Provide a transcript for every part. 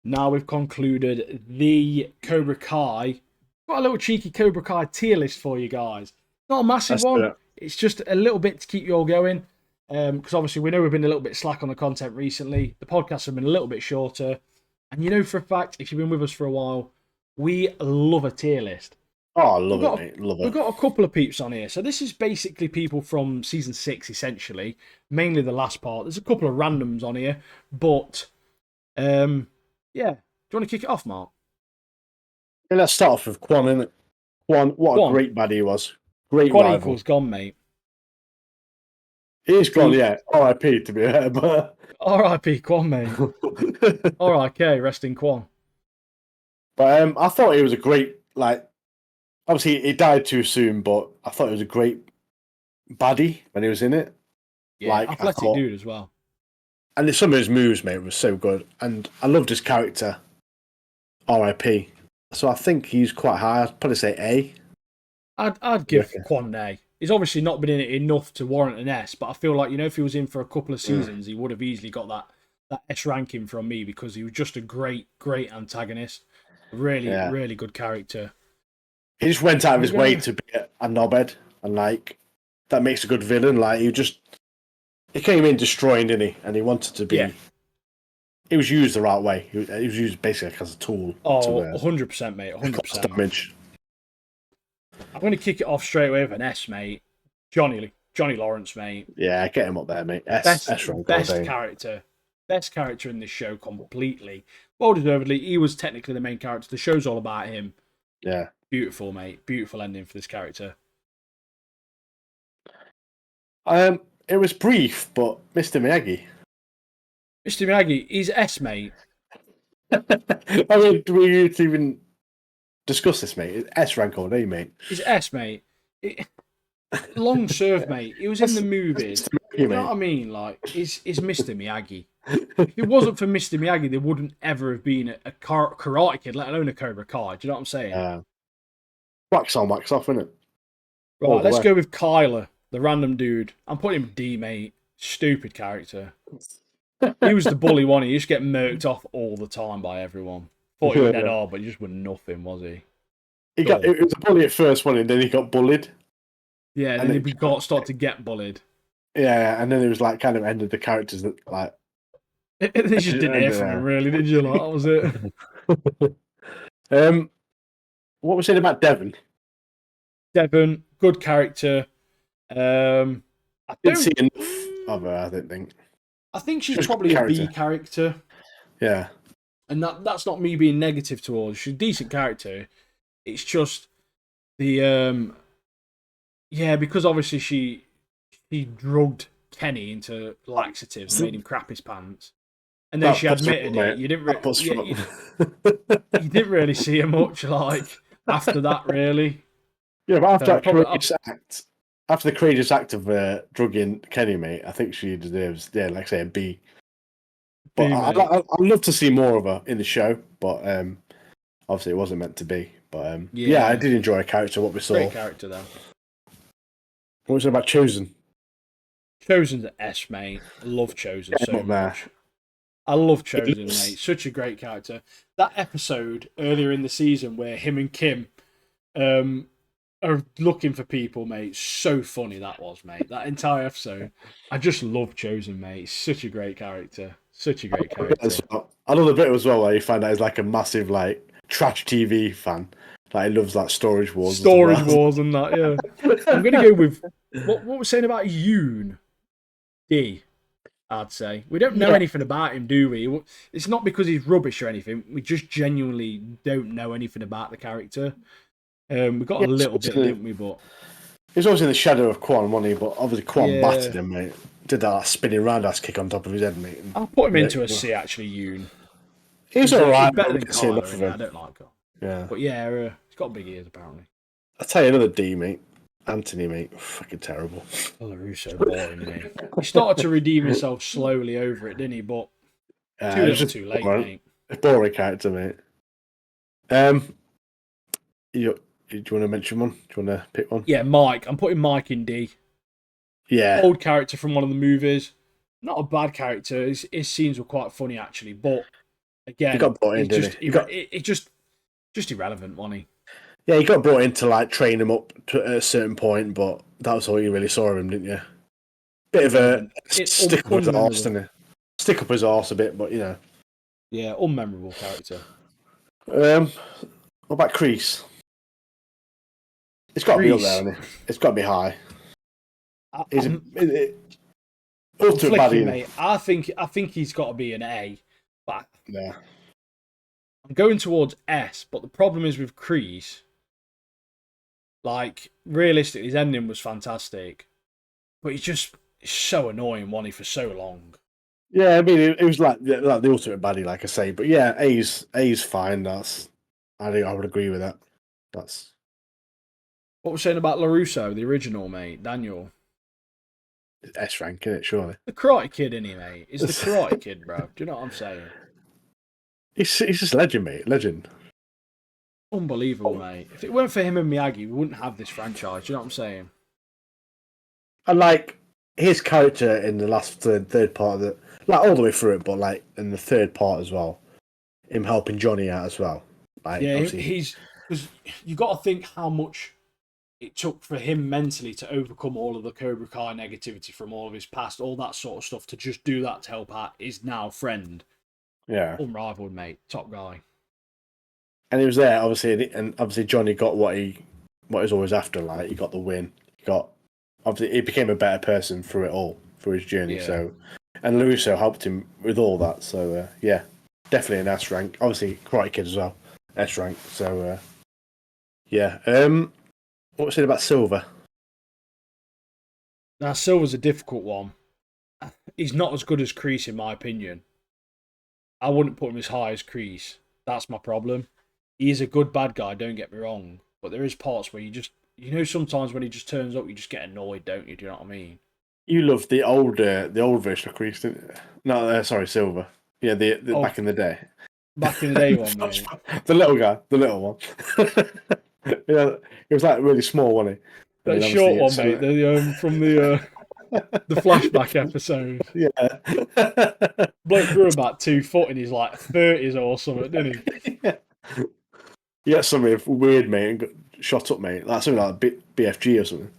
now we've concluded the Cobra Kai. Got a little cheeky Cobra Kai tier list for you guys. Not a massive Let's do one. it. It's just a little bit to keep you all going. Because obviously we know we've been a little bit slack on the content recently. The podcasts have been a little bit shorter. And you know for a fact, if you've been with us for a while, we love a tier list. Oh, I love it, mate. Love We've it. got a couple of peeps on here. So this is basically people from season 6, essentially. Mainly the last part. There's a couple of randoms on here. But, yeah. Do you want to kick it off, Mark? Yeah, let's start off with Quan, innit? Quan, what Quan. a great baddie he was. Great Quan rival. equals gone, mate. He's gone, yeah. R.I.P. to be fair, but... R.I.P. Quan, mate. R.I.K. Rest in Quan. But I thought he was a great, like... Obviously, he died too soon, but I thought he was a great baddie when he was in it. Yeah, like, athletic dude as well. And some of his moves, mate, was so good. And I loved his character. R.I.P. So I think he's quite high. I'd probably say A. I'd give Quan an A. He's obviously not been in it enough to warrant an S, but I feel like, if he was in for a couple of seasons, he would have easily got that S ranking from me because he was just a great antagonist. Really, really good character. He just went out of his way to be a knobhead, and that makes a good villain. Like he came in destroying, didn't he? And he wanted to be. Yeah. He was used the right way. He was used basically as a tool. Oh, 100%, mate. 100%. Damage. I'm going to kick it off straight away with an S, mate. Johnny Lawrence, mate. Yeah, get him up there, mate. S rank. Best character in this show completely. Well deservedly. He was technically the main character. The show's all about him. Yeah. Beautiful, mate. Beautiful ending for this character. It was brief, but Mr. Miyagi. Mr. Miyagi, he's S, mate. I mean, do we need to even discuss this, mate? It's S rank all day, mate. He's S, mate. Long serve, mate. He was in the movies. Miyagi, you know what I mean? Like, he's Mr. Miyagi. If it wasn't for Mr. Miyagi, there wouldn't ever have been a Karate Kid, let alone a Cobra Kai. Do you know what I'm saying? Wax on, wax off, isn't it? Right, let's go with Kyler, the random dude. I'm putting him D, mate. Stupid character. He was the bully one. He used to get murked off all the time by everyone. Thought he was dead hard, but he just was nothing, was he? It was a bully at first one, and then he got bullied. Yeah, and then he started to get bullied. Yeah, and then it was like kind of ended the characters that like. They just didn't hear from him, really, did you? Like, that was it. What was it about Devon? Devon, good character. I didn't see enough of her, I don't think. I think she's probably a B character. Yeah. And that's not me being negative towards her. She's a decent character. It's just the because obviously she drugged Kenny into laxatives and made him crap his pants. And then she admitted it. You didn't really see her much after that, really. Yeah, but after the courageous act of drugging Kenny, mate, I think she deserves, like I say, a B. But I'd love to see more of her in the show, but obviously it wasn't meant to be. But I did enjoy her character, what we saw. Great character, though. What was it about Chosen? Chosen's an S, mate. I love Chosen so much. I love Chosen, mate. Such a great character. That episode earlier in the season where him and Kim are looking for people, mate. So funny that was, mate. That entire episode. I just love Chosen, mate. Such a great character. Such a great character. I love the bit as well where you find out he's like a massive trash TV fan. Like he loves Storage Wars. Storage Wars and that, yeah. I'm gonna go with what we're saying about Yoon. D, I'd say. We don't know anything about him, do we? It's not because he's rubbish or anything. We just genuinely don't know anything about the character. We got a little bit, didn't we? But he was always in the shadow of Quan, wasn't he? But obviously Quan battered him, mate. Did that spinning roundass kick on top of his head, mate. I'll put him into a C, actually, Yoon. He's alright. Better than Kyler, I don't like him. Yeah. But he's got big ears, apparently. I'll tell you another D, mate. Anthony, mate. Fucking terrible. Oh, Russo, boring, mate. He started to redeem himself slowly over it, didn't he? But too late, mate. A boring character, mate. Do you want to mention one? Do you want to pick one? Yeah, Mike. I'm putting Mike in D. Yeah. Old character from one of the movies. Not a bad character. His scenes were quite funny, actually. But Again, he got brought in, didn't he? It just irrelevant, wasn't he? Yeah, he got brought in to like train him up to a certain point, but that was all you really saw of him, didn't you? Bit of a stick up his arse, didn't he? Stick up his arse a bit, but you know. Yeah, unmemorable character. What about Kreese? It's got to be up there, hasn't it? It's got to be high. Ultimate baddie, mate. I think he's got to be an A, but yeah. I'm going towards S. But the problem is with Kreese, like realistically, his ending was fantastic, but he's just so annoying, wasn't he, for so long? Yeah, I mean, it was like the ultimate baddie, like I say. But yeah, A's fine. I would agree with that. That's what we're saying about LaRusso, the original, mate, Daniel. S rank, isn't it? Surely The Karate Kid, isn't he, mate? He's the Karate Kid, bro. Do you know what I'm saying? He's just legend, mate. Legend. Unbelievable, mate. If it weren't for him and Miyagi, we wouldn't have this franchise. Do you know what I'm saying? And like his character in the last third part of the, like all the way through it, but like in the third part as well, him helping Johnny out as well. Like, yeah, he's because you got to think how much it took for him mentally to overcome all of the Cobra Kai negativity from all of his past, all that sort of stuff, to just do that to help out his now friend. Yeah, unrivaled, mate, top guy. And he was there, obviously, and obviously Johnny got what he was always after. Like he got the win. Obviously he became a better person through it all, through his journey. Yeah. So, and LaRusso helped him with all that. So yeah, definitely an S rank. Obviously Karate Kid as well, S rank. So yeah. What was it about Silver? Now Silver's a difficult one. He's not as good as Kreese in my opinion. I wouldn't put him as high as Kreese. That's my problem. He's a good bad guy, don't get me wrong. But there is parts where sometimes when he just turns up, you just get annoyed, don't you? Do you know what I mean? You loved the old version of Kreese, didn't you? No, sorry, Silver. Yeah, the back in the day. Back in the day one, mate. The little guy, the little one. Yeah, he was like really small, wasn't he? That short one, mate. From the flashback episode. Yeah. Bloke grew about 2 foot in his like 30s or something, didn't he? Yeah. He had something weird, mate, and got shot up, mate. Like something like BFG or something.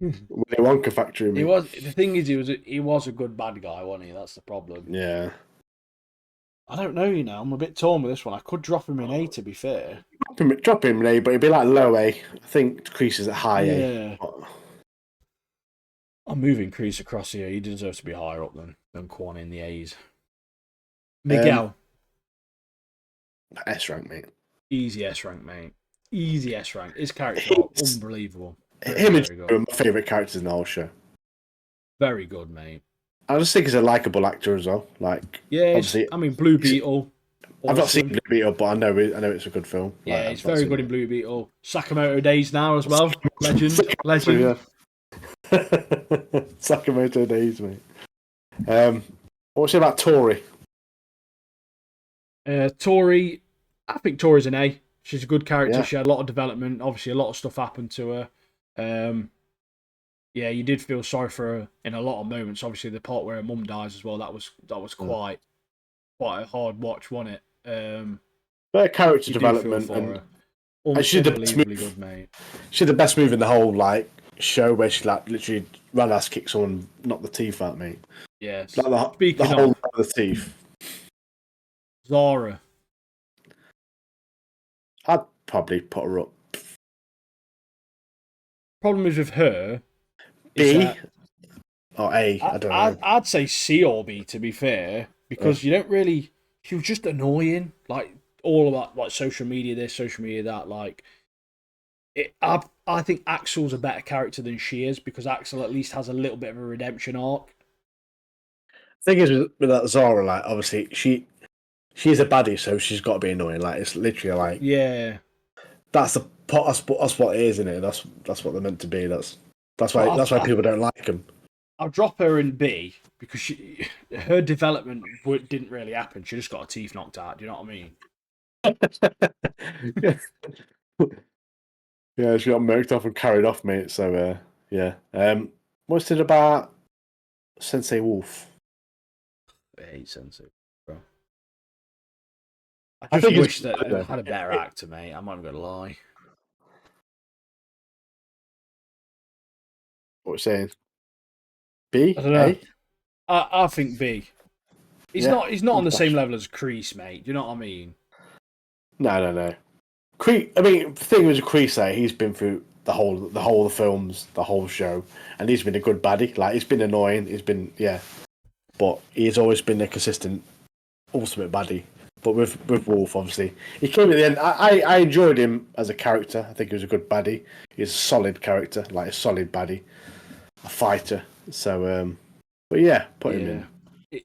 Willy Wonka factory, mate. The thing is, he was a good bad guy, wasn't he? That's the problem. Yeah. I don't know, I'm a bit torn with this one. I could drop him in A, to be fair. Drop him in A, but it'd be like low A. I think Kreese is at high A. I'm moving Kreese across here. He deserves to be higher up than Quan in the A's. Miguel. S rank, mate. Easy S rank, mate. Easy S rank. His character unbelievable. Him and Joe are my favourite characters in the whole show. Very good, mate. I just think he's a likable actor as well. Like, yeah, obviously, Blue Beetle. I've not seen Blue Beetle, but I know it's a good film. Yeah, it's very good in Blue Beetle. Sakamoto Days now as well. Legend. Yeah. Sakamoto Days, mate. What's it about Tori? Tori, I think Tori's an A. She's a good character. Yeah. She had a lot of development. Obviously, a lot of stuff happened to her. Yeah, you did feel sorry for her in a lot of moments. Obviously, the part where her mum dies as well. That was quite a hard watch, wasn't it? Her character development and she did the best move. Good, mate. She had the best move in the whole show where she literally ran ass kick someone, knocked the teeth out, mate. Yes. Like the whole of the teeth. Zara. I'd probably put her up. Problem is with her. B or A? I don't know. I'd say C or B, to be fair, because you don't really. She was just annoying. Like all of that, like social media this, social media that. Like, I think Axel's a better character than she is because Axel at least has a little bit of a redemption arc. Thing is with that Zara, like obviously she's a baddie, so she's got to be annoying. Like it's literally like that's what it is, isn't it? That's what they're meant to be. That's why people don't like them. I'll drop her in B because her development didn't really happen. She just got her teeth knocked out. Do you know what I mean? Yeah, she got murked off and carried off, mate. So yeah. What's it about Sensei Wolf? I hate Sensei, bro. I just wish that they had a better actor, mate. I'm not even gonna lie. What you saying? B? I don't know. A? I think B. He's not on the same level as Kreese, mate. Do you know what I mean? No. I mean, the thing with Kreese, he's been through the whole of the films, the whole show, and he's been a good baddie. Like, he's been annoying, but he's always been a consistent ultimate baddie. But with Wolf, obviously, he came at the end. I enjoyed him as a character. I think he was a good baddie. He's a solid character, like a solid baddie, a fighter. So, but yeah, put him in.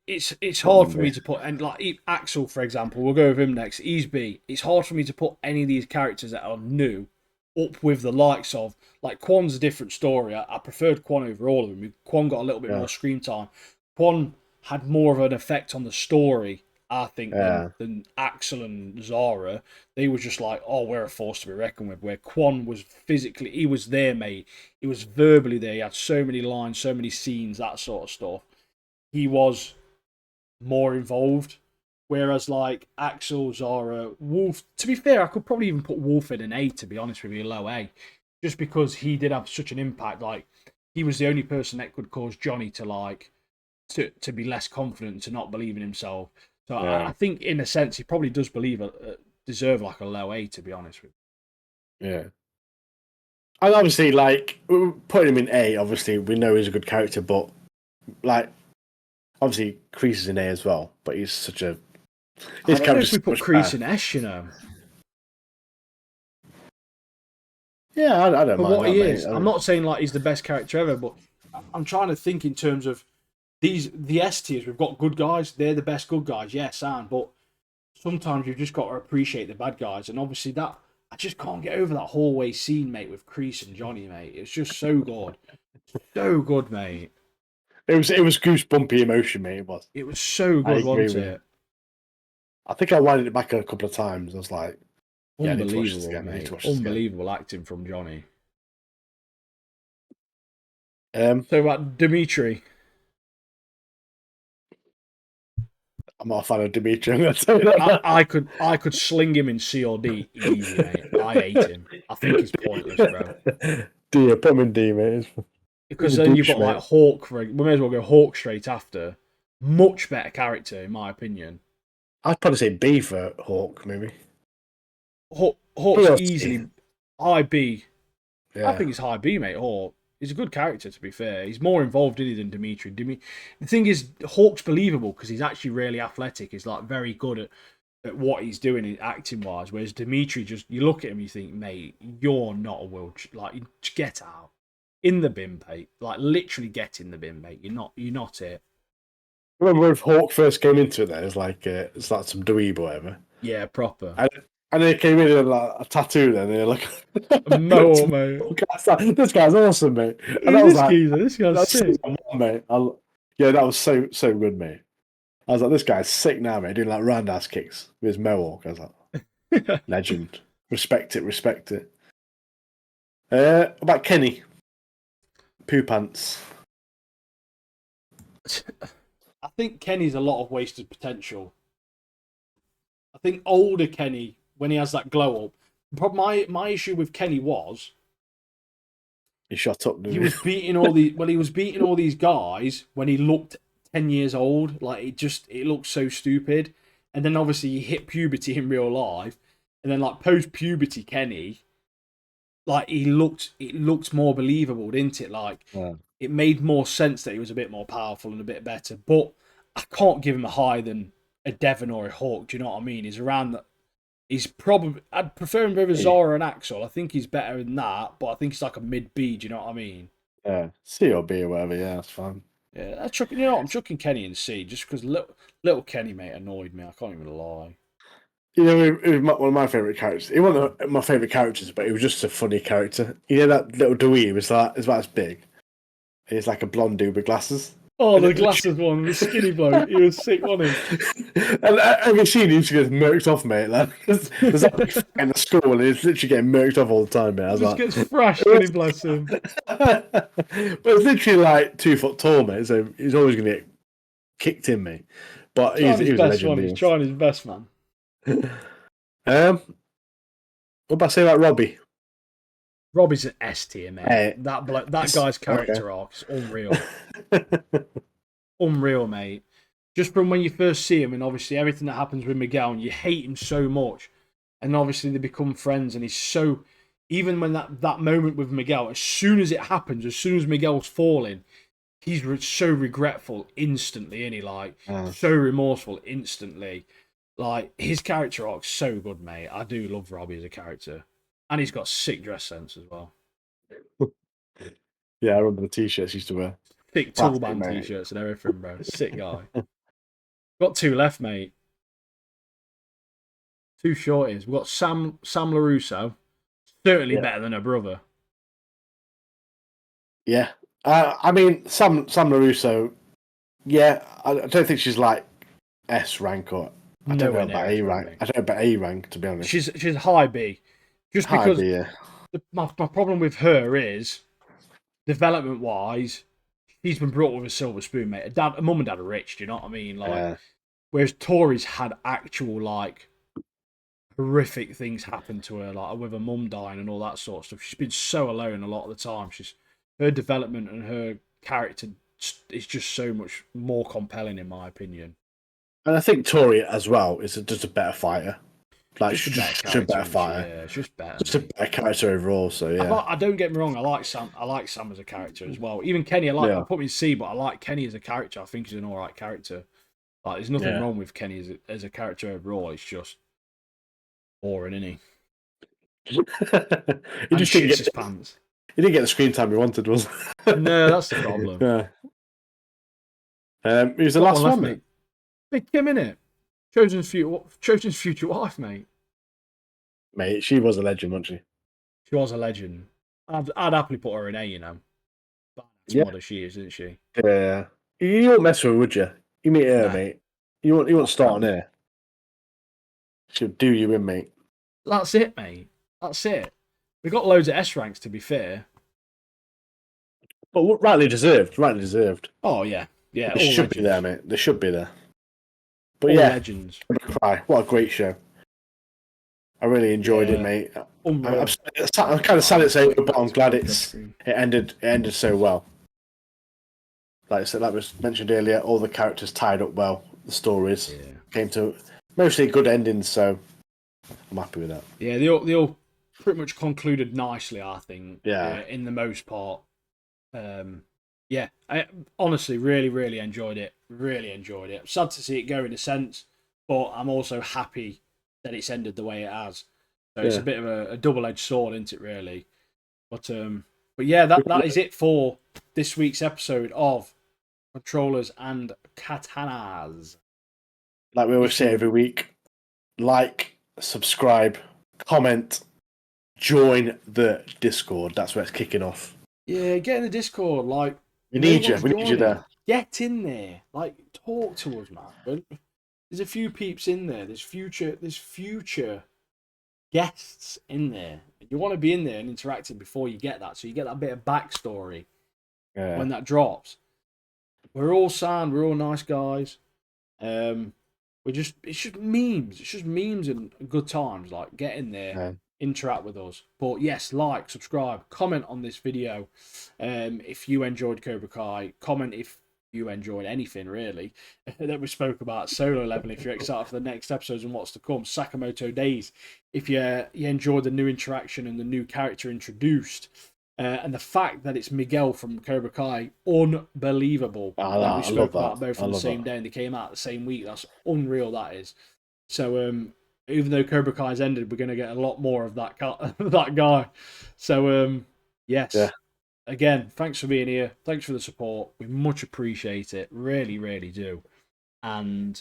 It's hard for me to put, and like Axel, for example, we'll go with him next. He's B. It's hard for me to put any of these characters that are new up with the likes of, like, Quan's a different story. I preferred Quan over all of them. Quan got a little bit more screen time. Quan had more of an effect on the story, I think, than Axel and Zara. They were just like, oh, we're a force to be reckoned with. Where Quan was physically, he was there, mate. He was verbally there. He had so many lines, so many scenes, that sort of stuff. He was more involved. Whereas, like, Axel, Zara, Wolf, to be fair, I could probably even put Wolf in an A, to be honest with you, low A. Just because he did have such an impact. Like, he was the only person that could cause Johnny to, like, to be less confident, to not believe in himself. So I think, in a sense, he probably does deserve, like, a low A, to be honest with you. Yeah. And obviously, like, putting him in A, obviously, we know he's a good character, but, like, obviously, Kreese is in A as well, but he's such a... I don't know if we put Kreese in S, you know. Yeah, I don't mind what he is. Mate. I'm not saying, like, he's the best character ever, but I'm trying to think in terms of the S tiers. We've got good guys. They're the best good guys, yes, but sometimes you've just got to appreciate the bad guys. And obviously that... I just can't get over that hallway scene, mate, with Kreese and Johnny, mate. It's just so good. So good, mate. It was goosebumpy emotion, mate. It was so good, wasn't it? I think I winded it back a couple of times. I was like, unbelievable, mate. Unbelievable acting from Johnny. So about Dimitri. I'm not a fan of Dimitri. I'm gonna tell you that. I could sling him in C or D easy, mate. I hate him. I think he's pointless, bro. D, put him in D, mate. Because then you've got, like, Hawk. We may as well go Hawk straight after. Much better character, in my opinion. I'd probably say B for Hawk, maybe. Hawk's easily high B. Yeah. I think it's high B, mate. Hawk. He's a good character, to be fair. He's more involved in it than Dimitri. The thing is, Hawk's believable because he's actually really athletic. He's, like, very good at what he's doing acting wise. Whereas Dimitri, just, you look at him, you think, mate, you're not a world. Like, get out. In the bin, mate. Like, literally get in the bin, mate. You're not it. Remember when Hawk first came into it? Then it's like some dweeb or whatever. Yeah, proper. And they came in with, like, a tattoo. Then they're like, a mohawk, mate. This guy's awesome, mate. And that was like, this guy's sick, mate. Yeah, that was so good, mate. I was like, this guy's sick now, mate. Doing, like, roundhouse kicks with his mohawk. I was like, legend. Respect it. About Kenny. Poo pants. I think Kenny's a lot of wasted potential. I think older Kenny, when he has that glow up, my issue with Kenny was he shot up. He was beating all these guys when he looked 10 years old. Like, it looked so stupid. And then obviously he hit puberty in real life, and then, like, post puberty Kenny, like, it looked more believable, didn't it? Like, it made more sense that he was a bit more powerful and a bit better. But I can't give him a higher than a Devon or a Hawk. Do you know what I mean? He's around that. He's probably... I'd prefer him over Zara and Axel. I think he's better than that, but I think he's like a mid-B. Do you know what I mean? Yeah, C or B or whatever. Yeah, that's fine. Yeah, you know what? I'm chucking Kenny in C just because little Kenny, mate, annoyed me. I can't even lie. You know, it was one of my favourite characters. He wasn't my favourite characters, but he was just a funny character. You know, that little dweeb was about as big. He's like a blonde dude with glasses. Oh, the glasses one, the skinny bloke. He was sick, wasn't he? And every scene he used to get murked off, mate. Like, there's that big fight in the school, and he's literally getting murked off all the time, mate. He just gets thrashed when he bless him. But it's literally like 2 foot tall, mate. So he's always going to get kicked in, mate. But he was a legend. He's trying his best, man. What about say about Robbie? Robbie's an S tier, mate. That guy's character arc is unreal. Unreal, mate. Just from when you first see him, and obviously everything that happens with Miguel, and you hate him so much, and obviously they become friends, and he's so. Even when that moment with Miguel, as soon as it happens, as soon as Miguel's falling, he's so regretful instantly, and so remorseful instantly. Like, his character arc's so good, mate. I do love Robbie as a character, and he's got sick dress sense as well. Yeah, I remember the t-shirts he used to wear. Thick toolman t-shirts and everything, bro. Sick guy. Got 2 left, mate. 2 shorties. We've got Sam LaRusso. Certainly better than her brother. Yeah. I mean, Sam LaRusso, yeah, I don't think she's like S rank or I don't know about A rank. I don't know about A rank, to be honest. She's high B. Just high because B, yeah. my problem with her is, development wise, she's been brought up with a silver spoon, mate. Her mum and dad are rich, do you know what I mean? Like, whereas Tori's had actual, like, horrific things happen to her, like with her mum dying and all that sort of stuff. She's been so alone a lot of the time. Her development and her character is just so much more compelling, in my opinion. And I think Tori as well is just a better fighter. Like, she's just a better fighter. Yeah, she's just better. Just a better character overall. So yeah, I don't get me wrong. I like Sam as a character as well. Even Kenny, I put me in C, but I like Kenny as a character. I think he's an alright character. Like, there's nothing wrong with Kenny as a character overall. It's just boring, isn't he? He just didn't get his pants. He didn't get the screen time he wanted, was No, that's the problem. Who's the last one, mate? Big Kim, innit? Chosen's future wife, mate. Mate, she was a legend, wasn't she? She was a legend. I'd happily put her in A, you know. That's what she is, isn't she? Yeah. You won't mess with her, would you? You meet her, mate. You won't start on her. She'll do you in, mate. That's it, mate. That's it. We got loads of S ranks, to be fair. But rightly deserved. Oh, yeah. Yeah, they should be there, mate. They should be there. But all legends. What a great show. I really enjoyed it, mate. I'm kind of sad it's over, but I'm glad it ended so well. Like I said, like was mentioned earlier, all the characters tied up well. The stories came to mostly good endings, so I'm happy with that. Yeah, they all pretty much concluded nicely, I think. Yeah, in the most part. Yeah, I honestly really enjoyed it. Really enjoyed it. I'm sad to see it go in a sense, but I'm also happy that it's ended the way it has. So it's a bit of a double-edged sword, isn't it, really? But yeah, that is it for this week's episode of Controllers and Katanas. Like we always say every week, like, subscribe, comment, join the Discord. That's where it's kicking off. Yeah, get in the Discord. Like, we need you there. Get in there. Like, talk to us, man. There's a few peeps in there. There's future guests in there. You want to be in there and interacting before you get that, so you get that bit of backstory when that drops. We're all sound. We're all nice guys. It's just memes. It's just memes and good times. Like, get in there, interact with us. But yes, like, subscribe, comment on this video. If you enjoyed Cobra Kai, comment if you enjoyed anything really that we spoke about. Solo level, if you're excited for the next episodes and what's to come. Sakamoto Days, if you enjoyed the new interaction and the new character introduced. And the fact that it's Miguel from Cobra Kai, unbelievable. We spoke about both on the same day and they came out the same week. That's unreal, that is. So even though Cobra Kai's ended, we're going to get a lot more of that guy. So yes. Yeah. Again, thanks for being here. Thanks for the support. We much appreciate it. Really, really do. And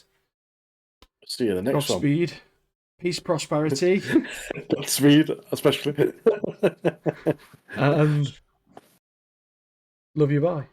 see you in the next one. Godspeed. Peace, prosperity. Godspeed, especially. And love you, bye.